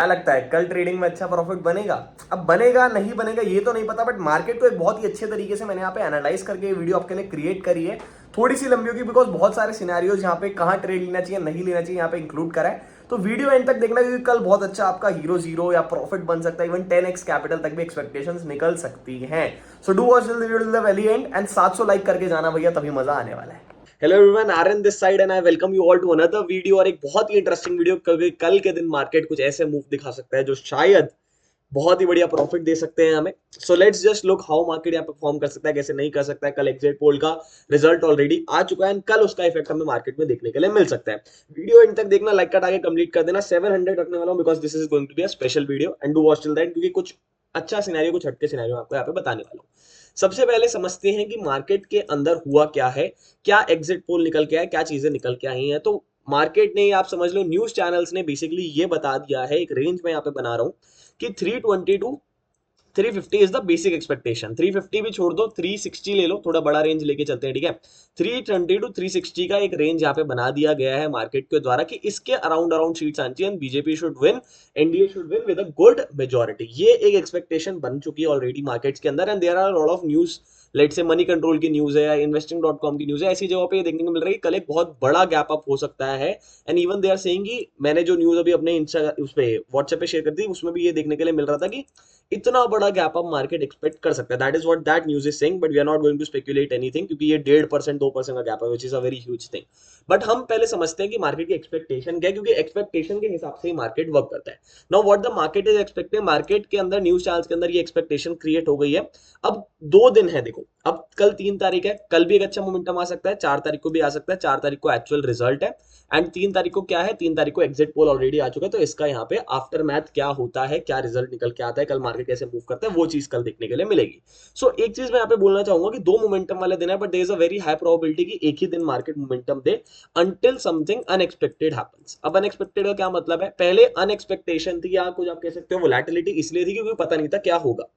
क्या लगता है कल ट्रेडिंग में अच्छा प्रॉफिट बनेगा? अब बनेगा नहीं बनेगा ये तो नहीं पता, बट मार्केट को एक बहुत ही अच्छे तरीके से मैंने यहाँ पे एनालाइज करके ये वीडियो आपके लिए क्रिएट करी है। थोड़ी सी लंबी होगी बिकॉज बहुत सारे सिनेरियोज यहाँ पे कहाँ ट्रेड लेना चाहिए नहीं लेना चाहिए यहाँ पे इंक्लूड करा है। तो वीडियो एंड तक देखना क्योंकि कल बहुत अच्छा आपका हीरो जीरो या प्रॉफिट बन सकता है, इवन 10x कैपिटल तक भी एक्सपेक्टेशंस निकल सकती हैं। So do watch the video till the very end end 700 like करके जाना भैया, तभी मजा आने वाला है। Hello everyone, Aryan this side and I welcome you all to another video. और एक बहुत ही इंटरेस्टिंग वीडियो, क्योंकि कल के दिन मार्केट कुछ ऐसे मूव दिखा सकता है जो शायद बहुत ही बढ़िया प्रॉफिट दे सकते हैं हमें। So let's just look how market यहाँ पे परफॉर्म कर सकता है, कैसे नहीं कर सकता है। कल एग्जिट पोल का रिजल्ट ऑलरेडी आ चुका है एंड कल उसका इफेक्ट हमें मार्केट में देखने के लिए मिल सकता है। वीडियो एंड तक देखना, लाइक कट आगे कंप्लीट कर देना। 700 रखने वाला हूं because this is going to be a special video and do watch till the end, क्योंकि कुछ अच्छा सिनेरियो, कुछ हटके सिनेरियो आपको यहाँ पे बताने वाला हूँ। सबसे पहले समझते हैं कि मार्केट के अंदर हुआ क्या है, क्या एग्जिट पोल निकल के आया, क्या चीजें निकल के आई हैं। तो मार्केट ने, आप समझ लो न्यूज चैनल्स ने बेसिकली ये बता दिया है, एक रेंज में यहाँ पे बना रहा हूं कि 320 to 350 is the basic expectation. 350 भी छोड़ दो, 360 ले लो, थोड़ा बड़ा रेंज लेके चलते हैं, ठीक है। 320 टू 360 का एक रेंज यहाँ पे बना दिया गया है मार्केट के द्वारा कि इसके अराउंड अराउंड सीट्स आनी चाहिए, BJP should win, NDA should win with a good majority. ये एक एक्सपेक्टेशन बन चुकी है ऑलरेडी मार्केट्स के अंदर and there are lot of news, let say Moneycontrol की न्यूज है या investing.com की न्यूज है, ऐसी जगह पे ये देखने को मिल रही है कल एक बहुत बड़ा गैप अप हो सकता है। And even they are saying कि मैंने जो न्यूज अभी अपने इंस्टा उस पे व्हाट्सएप पे शेयर कर दी, उसमें भी ये देखने के लिए मिल रहा था कि इतना बड़ा गैप अप मार्केट एक्सपेक्ट कर सकता है। That is what that news is saying, but we are not going to speculate anything, क्योंकि ये 1.5% 2% का गैप है, which is a very huge thing. But हम पहले समझते हैं कि मार्केट की एक्सपेक्टेशन क्या है, क्योंकि एक्सपेक्टेशन के हिसाब से ही मार्केट वर्क करता है। Now what the market is expecting, market के अंदर न्यूज चैनल्स के अंदर ये एक्सपेक्टेशन क्रिएट हो गई है। अब 2 दिन है, देखो अब कल 3 तारीख है, कल भी एक अच्छा मोमेंटम आ सकता है, 4 तारीख को भी आ सकता है। 4 तारीख को एक्चुअल रिजल्ट है एंड 3 तारीख को क्या है, 3 तारीख को एग्जिट पोल ऑलरेडी आ चुका है। तो इसका यहाँ पे आफ्टर मैथ क्या होता है, क्या रिजल्ट निकल के आता है, कल मार्केट कैसे मूव करता है, वो चीज कल देखने के लिए मिलेगी। सो एक चीज मैं यहाँ पे बोलना चाहूंगा कि 2 मोमेंटम वाले दिन है, but there is a very high probability कि एक ही दिन मार्केट मोमेंटम दे अंटिल समथिंग अनएक्सपेक्टेड हैपेंस। अब अनएक्सपेक्टेड का क्या मतलब है, पहले अनएक्सपेक्टेशन थी या कुछ आप कह सकते हो वोलेटिलिटी, इसलिए थी क्योंकि पता नहीं था क्या होगा।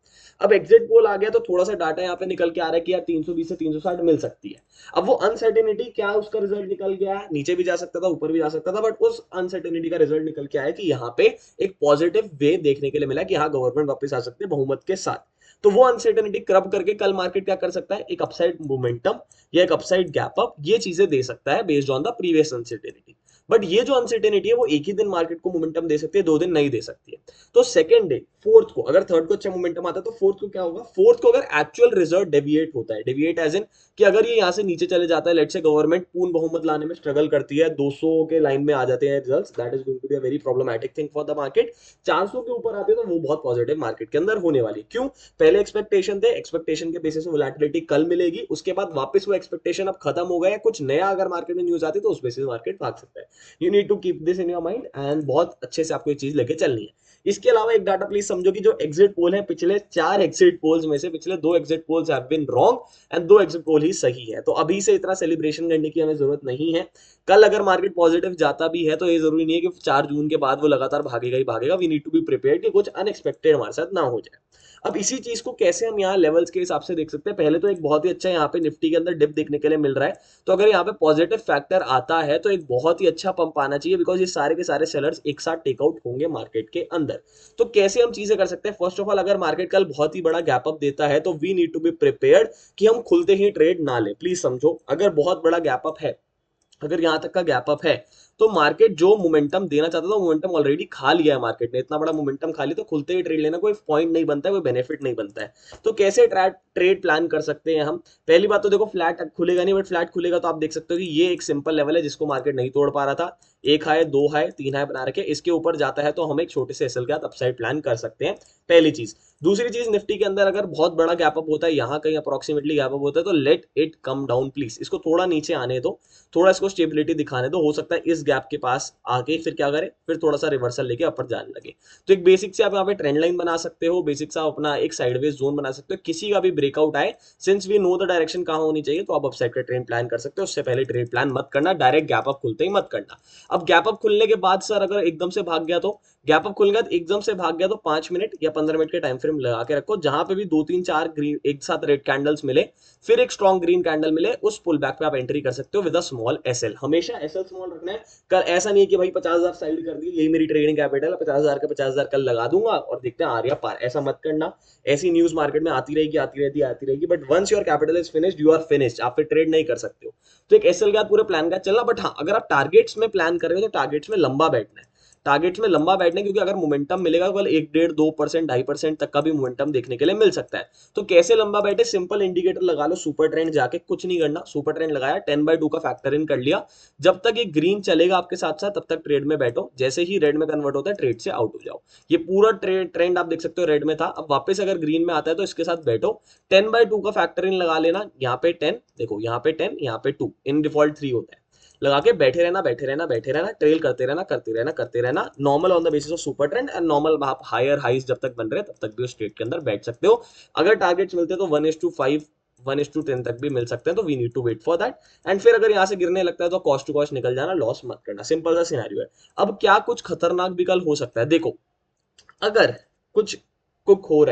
अब एग्जिट पोल आ गया तो थोड़ा सा डाटा यहाँ पे निकल के आ रहा है कि यार 320 से 360 मिल सकती है। अब वो अनसर्टेनिटी क्या, उसका रिजल्ट निकल गया है, नीचे भी जा सकता था ऊपर भी जा सकता था, बट उस अनसर्टेनिटी का रिजल्ट निकल के आया कि यहाँ पे एक पॉजिटिव वे देखने के लिए मिला कि हाँ गवर्नमेंट वापस आ सकती है बहुमत के साथ। तो वो अनसर्टेनिटी क्रब करके कल मार्केट क्या कर सकता है, एक अपसाइड मोमेंटम या एक अपसाइड गैप अप, ये चीजें दे सकता है based on the previous uncertainty. But ये जो अनसर्टेनिटी है वो एक ही दिन मार्केट को मोमेंटम दे सकती है, 2 दिन नहीं दे सकती है। तो सेकंड डे, फोर्थ को, अगर थर्ड को अच्छा मोमेंटम आता है तो फोर्थ को क्या होगा, फोर्थ को अगर एक्चुअल रिजल्ट डेविएट होता है, डेविएट एज इन कि अगर ये यहाँ से नीचे चले जाता है, लेट से गवर्नमेंट पूर्ण बहुमत लाने में स्ट्रगल करती है, 200 के लाइन में आ जाते हैं results, that is going to be a very problematic thing for the market. 400 के ऊपर आते हैं तो वो बहुत पॉजिटिव मार्केट के अंदर होने वाली। क्यों, पहले एक्सपेक्टेशन थे, एक्सपेक्टेशन के बेसिस पे वोलेटिलिटी कल मिलेगी, उसके बाद वापस वो एक्सपेक्टेशन अब खत्म हो गया, कुछ नया अगर मार्केट में न्यूज आती है तो उस बेसिस मार्केट भाग सकता है। You need to keep this in your mind and बहुत अच्छे से आपको ये चीज लेके चलनी है। इसके अलावा एक डाटा प्लीज समझो कि जो एग्जिट पोल है, पिछले 4 एग्जिट पोल्स में से पिछले 2 exit polls have been wrong and 2 exit poll ही सही है। तो अभी से इतना सेलिब्रेशन करने की हमें जरूरत नहीं है। कल अगर मार्केट पॉजिटिव जाता भी है तो ये जरूरी नहीं है कि 4 जून के बाद वो लगातार भागेगा ही भागेगा। We need to be prepared कि कुछ अनएक्सपेक्टेड हमारे साथ ना हो जाए। अब इसी चीज को कैसे हम यहाँ लेवल्स के हिसाब से देख सकते हैं, पहले तो एक बहुत ही अच्छा यहाँ पे निफ्टी के अंदर डिप देखने के लिए मिल रहा है। तो अगर यहाँ पे पॉजिटिव फैक्टर आता है तो एक बहुत ही अच्छा पंप आना चाहिए, बिकॉज ये सारे के सारे सेलर्स एक साथ टेकआउट होंगे मार्केट के अंदर। तो कैसे हम चीजें कर सकते हैं, फर्स्ट ऑफ ऑल अगर मार्केट कल बहुत ही बड़ा गैप अप देता है तो we need to be prepared कि हम खुलते ही ट्रेड ना लें। प्लीज समझो, अगर बहुत बड़ा गैप अप है, अगर यहां तक का गैप अप है, तो मार्केट जो मोमेंटम देना चाहता था मोमेंटम ऑलरेडी खा लिया है मार्केट ने। इतना बड़ा मोमेंटम खा लिया तो खुलते ही ट्रेड लेना कोई पॉइंट नहीं बनता है, कोई बेनिफिट नहीं बनता है। तो कैसे ट्रेड प्लान कर सकते हैं हम, पहली बात तो देखो फ्लैट खुलेगा नहीं, बट फ्लैट खुलेगा तो आप देख सकते हो कि ये एक सिंपल लेवल है जिसको मार्केट नहीं तोड़ पा रहा था। एक हाई, 2 हाई, 3 हाई बना रखे, इसके ऊपर जाता है तो हम एक छोटे से एसएल के साथ अपसाइड प्लान कर सकते हैं, पहली चीज। दूसरी चीज, निफ्टी के अंदर अगर बहुत बड़ा गैप अप होता है, यहाँ कहीं अप्रोक्सीमेटली गैप अप होता है, तो let it come down please, इसको थोड़ा नीचे आने दो, थोड़ा इसको स्टेबिलिटी दिखाने दो। हो सकता है इस गैप के पास आके फिर क्या करे, फिर थोड़ा सा रिवर्सल लेके अपर जाने लगे। तो एक बेसिक से आप यहाँ पे ट्रेंड लाइन बना सकते हो, बेसिक से आप अपना एक साइडवेज जोन बना सकते हो। किसी का भी ब्रेकआउट आए, since we know the direction कहाँ होनी चाहिए, तो आप अपसाइड का ट्रेंड प्लान कर सकते हो। उससे पहले ट्रेड प्लान मत करना, डायरेक्ट गैप अप खुलते ही मत करना। अब गैप अप खुलने के बाद सर अगर एकदम से भाग गया तो गैप अप खुल गया एकदम से भाग गया तो 5 मिनट या 15 मिनट के टाइम फ्रेम लगा के रखो, जहां पे भी 2 3 4 ग्रीन एक साथ रेड कैंडल्स मिले, फिर एक स्ट्रॉन्ग ग्रीन कैंडल मिले, उस पुल बैक पे आप एंट्री कर सकते हो विद अ स्मॉल एसएल। हमेशा एसएल स्मॉल रखना है। कल ऐसा नहीं है कि भाई 50,000 साइड कर दी, यही मेरी ट्रेडिंग कैपिटल है, 50,000 का 50,000 कल लगा दूंगा और देखते हैं आ रहा पार, ऐसा मत करना। ऐसी न्यूज मार्केट में आती रहेगी आती रहेगी, but once your capital is finished you are finished, आप फिर ट्रेड नहीं कर सकते हो। तो एक एसएल के बाद पूरे प्लान का चलना। बट हाँ, अगर आप टारगेट्स में प्लान कर रहे हो तो टारगेट्स में लंबा बैठना है, टारगेट्स में लंबा बैठने, क्योंकि अगर मोमेंटम मिलेगा तो कल 1 1.5 2% 2.5% तक का भी मोमेंटम देखने के लिए मिल सकता है। तो कैसे लंबा बैठे, सिंपल इंडिकेटर लगा लो, सुपर ट्रेंड जाके कुछ नहीं करना, सुपर ट्रेंड लगाया 10/2 का फैक्टर इन कर लिया, जब तक ये ग्रीन चलेगा आपके साथ साथ तब तक ट्रेड में बैठो, जैसे ही रेड में कन्वर्ट होता है ट्रेड से आउट हो जाओ। ये पूरा ट्रेंड आप देख सकते हो रेड में था, अब वापस अगर ग्रीन में आता है तो इसके साथ बैठो, 10/2 का फैक्टर इन लगा लेना, यहाँ पे 10 देखो, यहाँ पे 10 यहाँ पे 2, इन डिफॉल्ट 3 होता है, लगा के बैठे रहना बैठे रहना बैठे रहना, ट्रेल करते रहना करते रहना करते रहना, normal on the basis of super trend and normal, आप हायर हाइस जब तक बन रहे हैं तब तक भी उस ट्रेड के अंदर बैठ सकते हो। अगर टारगेट्स मिलते हैं तो 1:5 1:10 तक भी मिल सकते हैं, तो we need to wait for that. And फिर अगर यहाँ से गिरने लगता है तो कॉस्ट टू कॉस्ट निकल जाना, लॉस मत करना, सिंपल सा सिनेरियो है। अब क्या कुछ खतरनाक भी कल हो सकता है, देखो अगर कुछ कुछ हो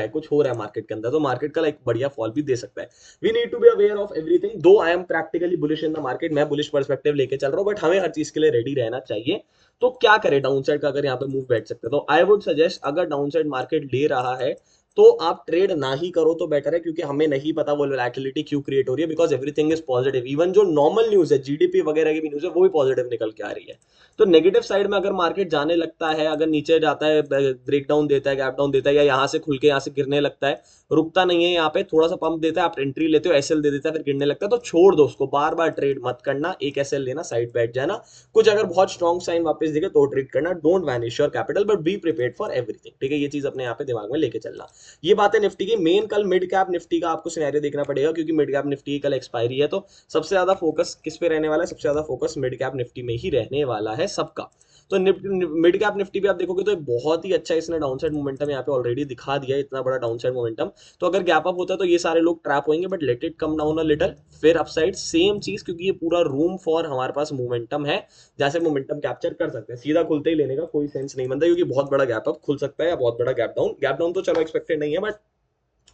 रहा है मार्केट के अंदर, तो मार्केट का एक बढ़िया फॉल भी दे सकता है। We need to be aware of everything, though I am practically bullish in the market, मैं बुलिश पर्सपेक्टिव लेके चल रहा हूं, बट हमें हर चीज के लिए रेडी रहना चाहिए। तो क्या करें डाउन साइड का, अगर यहाँ पे मूव बैठ सकते हैं तो आई वुड सजेस्ट, अगर डाउन साइड मार्केट ले रहा है तो आप ट्रेड ना ही करो तो बेटर है, क्योंकि हमें नहीं पता वो वोलेटिलिटी क्यों क्रिएट हो रही है, because everything is positive, even जो नॉर्मल न्यूज है जीडीपी वगैरह की भी न्यूज है वो भी पॉजिटिव निकल के आ रही है। तो नेगेटिव साइड में अगर मार्केट जाने लगता है, अगर नीचे जाता है, ब्रेकडाउन देता है, गैप डाउन देता है, या यहाँ से खुल के यहाँ से गिरने लगता है, रुकता नहीं है, यहाँ पे थोड़ा सा पंप देता है, आप एंट्री लेते हो, एसएल दे देता है, फिर गिरने लगता है, तो छोड़ दो उसको, बार बार ट्रेड मत करना, एक एसएल लेना, साइड बैठ जाना, कुछ अगर बहुत स्ट्रॉन्ग साइन वापस दिखे तो ट्रेड करना, don't vanish your capital but B prepared for everything, ठीक है, ये चीज अपने यहाँ पे दिमाग में लेके चलना। ये बात है निफ्टी की। मेन कल मिड कैप निफ्टी का आपको सिनेरियो देखना पड़ेगा, क्योंकि मिड कैप निफ्टी की कल एक्सपायरी है, तो सबसे ज्यादा फोकस किस पे रहने वाला है, सबसे ज्यादा फोकस मिड कैप निफ्टी में ही रहने वाला है सबका। तो मिड कैप निफ्टी भी आप देखोगे तो बहुत ही अच्छा इसने डाउनसाइड मोमेंटम यहाँ पे ऑलरेडी दिखा दिया है, इतना बड़ा डाउनसाइड मोमेंटम। तो अगर गैप अप होता है तो ये सारे लोग ट्रैप होंगे, but let it come down a little, फिर अपसाइड सेम चीज, क्योंकि ये पूरा रूम फॉर हमारे पास मोमेंटम है, जैसे मोमेंटम कैप्चर कर सकते हैं, सीधा खुलते ही लेने का कोई सेंस नहीं बनता, क्योंकि बहुत बड़ा गैप अप खुल सकता है या बहुत बड़ा गैप डाउन तो चलो एक्सपेक्टेड नहीं है, बट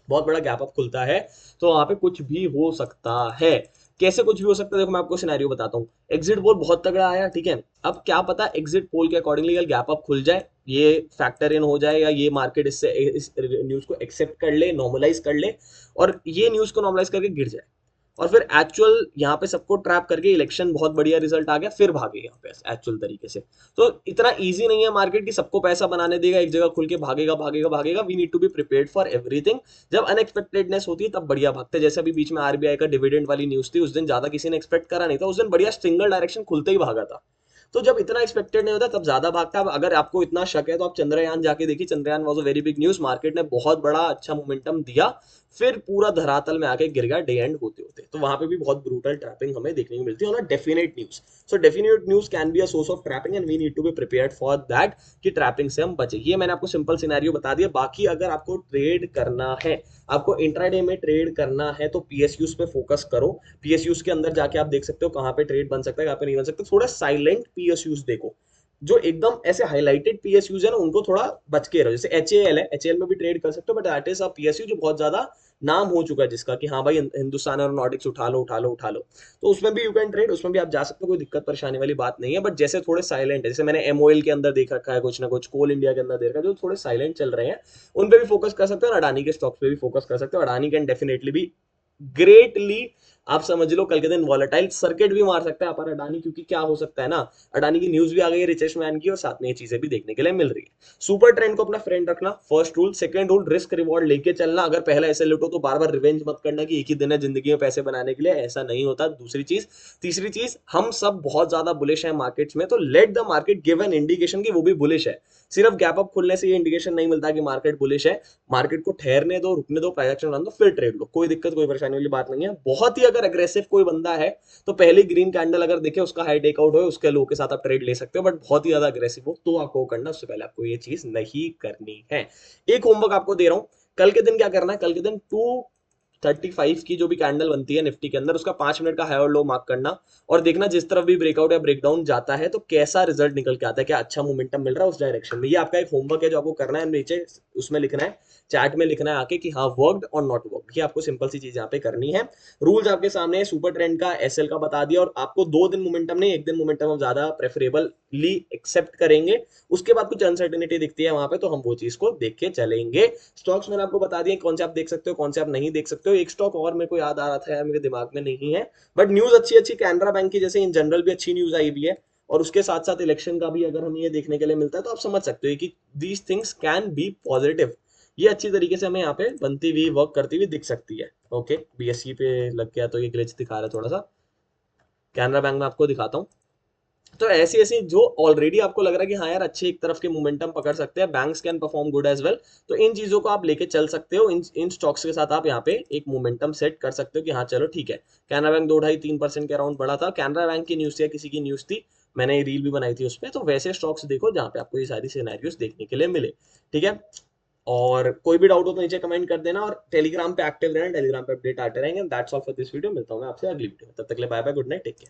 बहुत बड़ा गैप अप खुलता है तो वहां पे कुछ भी हो सकता है। कैसे कुछ भी हो सकता है, देखो मैं आपको सिनेरियो बताता हूँ। एग्जिट पोल बहुत तगड़ा आया, ठीक है, अब क्या पता एग्जिट पोल के अकॉर्डिंगली कल गैप अप खुल जाए, ये फैक्टर इन हो जाए, या ये मार्केट इससे इस न्यूज को एक्सेप्ट कर ले, नॉर्मलाइज कर ले, और ये न्यूज को नॉर्मलाइज करके गिर जाए, और फिर एक्चुअल यहाँ पे सबको ट्रैप करके इलेक्शन बहुत बढ़िया रिजल्ट आ गया, फिर भागे यहाँ पे एक्चुअल तरीके से। तो इतना इजी नहीं है मार्केट की सबको पैसा बनाने देगा, एक जगह खुल के भागेगा भागेगा भागेगा, we need to be prepared for everything. जब अनएक्सपेक्टेडनेस होती है तब बढ़िया भागते हैं, जैसे अभी बीच में आरबीआई का डिविडेंड वाली न्यूज थी, उस दिन ज्यादा किसी ने एक्सपेक्ट करा नहीं था, उस दिन बढ़िया सिंगल डायरेक्शन खुलते ही भागा था। तो जब इतना एक्सपेक्टेड नहीं होता तब ज्यादा भागता है। अगर आपको इतना शक है तो आप चंद्रयान जाके देखिए, Chandrayaan was a very big news, market ने बहुत बड़ा अच्छा मोमेंटम दिया, फिर पूरा धरातल में आके गिर गया डे एंड होते होते। तो वहां पे भी बहुत ब्रूटल ट्रैपिंग हमें देखने को मिलती है, और definite news, so definite news can be a source of trapping and we need to be prepared for that, कि ट्रैपिंग से हम बचे। ये मैंने आपको सिंपल सिनेरियो बता दिया। बाकी अगर आपको ट्रेड करना है, आपको इंट्राडे में ट्रेड करना है, तो पीएसयूज पे फोकस करो। पीएसयूज के अंदर जाके आप देख सकते हो कहाँ पे ट्रेड बन सकता है, कहाँ पे नहीं बन सकता, थोड़ा साइलेंट पीएसयूज देखो, जो एकदम ऐसे हाईलाइटेड पीएसयूज है ना उनको थोड़ा बच के रहो। जैसे एचएएल है, एचएएल में भी ट्रेड कर सकते हो, but that is a PSU जो बहुत ज्यादा नाम हो चुका है जिसका, कि हाँ भाई हिंदुस्तान और नॉर्डिक्स उठा लो उठा लो उठा लो, तो उसमें भी यू कैन ट्रेड, उसमें भी आप जा सकते हो, कोई दिक्कत परेशानी वाली बात नहीं है। बट जैसे थोड़े साइलेंट है, जैसे मैंने एमओएल के अंदर देख रखा है कुछ ना कुछ, कोल इंडिया के अंदर देख रखा है, जो थोड़े साइलेंट चल रहे हैं उन पे भी फोकस कर सकते हो, और अडानी के स्टॉक्स पे भी फोकस कर सकते हो। अडानी कैन डेफिनेटली भी ग्रेटली, आप समझ लो कल के दिन वॉलेटाइल सर्किट भी मार सकता है पर अडानी, क्योंकि क्या हो सकता है ना, अडानी की न्यूज भी आ गई है रिचेश मैन की, और साथ में ये चीजें भी देखने के लिए मिल रही है। सुपर ट्रेंड को अपना फ्रेंड रखना, first rule. Second rule, risk reward लेके चलना। अगर पहला ऐसे लुटो तो बार बार रिवेंज मत करना कि एक ही दिन है जिंदगी में पैसे बनाने के लिए, ऐसा नहीं होता। दूसरी चीज, तीसरी चीज, हम सब बहुत ज्यादा बुलिश है मार्केट्स में, तो let the market give an indication कि वो भी बुलिश है। सिर्फ गैप अप खुलने से ये इंडिकेशन नहीं मिलता कि मार्केट बुलिश है। मार्केट को ठहरने दो, रुकने दो, प्राइस एक्शन दो, फिर ट्रेड लो, कोई दिक्कत कोई परेशानी वाली बात नहीं है। बहुत ही अगर अग्रेसिव कोई बंदा है तो पहले ग्रीन कैंडल अगर देखे उसका हाई टेकआउट हो, उसके लो के साथ आप ट्रेड ले सकते हो, बट बहुत ही ज्यादा अग्रेसिव हो तो आपको करना, उससे पहले आपको ये चीज नहीं करनी है। एक होमवर्क आपको दे रहा हूं, कल के दिन क्या करना है, कल के दिन 35 की जो भी कैंडल बनती है निफ्टी के अंदर, उसका 5 मिनट का हाई और लो मार्क करना और देखना जिस तरफ भी ब्रेकआउट या ब्रेकडाउन जाता है तो कैसा रिजल्ट निकल के आता है, क्या अच्छा मोमेंटम मिल रहा है उस डायरेक्शन में। ये आपका एक होमवर्क है जो आपको करना है, नीचे उसमें लिखना है, चैट में लिखना है आके कि हाँ वर्कड और नॉट वर्कड। ये आपको सिंपल सी चीज यहाँ पे करनी है। रूल्स आपके सामने है, सुपर ट्रेंड का, एसएल का बता दिया, और आपको 2 दिन मोमेंटम नहीं 1 दिन मोमेंटम हम ज्यादा प्रेफरेबली एक्सेप्ट करेंगे। उसके बाद कुछ अनसर्टेनिटी दिखती है वहां पे तो हम वो चीज को देख के चलेंगे। स्टॉक्स मैंने आपको बता दिए कौन से आप देख सकते हो कौन से आप नहीं देख सकते हो। एक स्टॉक और मेरे को याद आ रहा था यार, मेरे दिमाग में नहीं है, बट न्यूज अच्छी अच्छी कैनरा बैंक की जैसे इन जनरल भी अच्छी न्यूज आई हुई है, और उसके साथ साथ इलेक्शन का भी अगर हमें ये देखने के लिए मिलता है तो आप समझ सकते हो कि these things can be positive. ये अच्छी तरीके से हमें यहाँ पे बनती हुई वर्क करती हुई दिख सकती है। ओके, बीएससी पे लग गया तो ये ग्लिच दिखा रहा है थोड़ा सा। कैनरा बैंक में आपको दिखाता हूँ। तो ऐसी ऐसी जो ऑलरेडी आपको लग रहा है कि हाँ यार अच्छे एक तरफ के मोमेंटम पकड़ सकते हैं, banks can perform good as well, तो इन चीजों को आप लेके चल सकते हो। इन स्टॉक्स के साथ आप यहाँ पे एक मोमेंटम सेट कर सकते हो कि हाँ चलो ठीक है। कैनरा बैंक 2-2.5-3% के अराउंड बढ़ा था। कैनरा बैंक की न्यूज थी या किसी की न्यूज थी, मैंने रील भी बनाई थी उस पर। तो वैसे स्टॉक्स देखो जहाँ पे आपको ये सारी सिनेरियोज देखने के लिए मिले। ठीक है, और कोई भी डाउट हो तो नीचे कमेंट कर देना, और टेलीग्राम पे एक्टिव रहना, टेलीग्राम पे अपडेट आते रहेंगे। That's all for this video. मिलता हूँ मैं आपसे अगली वीडियो में, तब तक के लिए bye bye, good night, take care.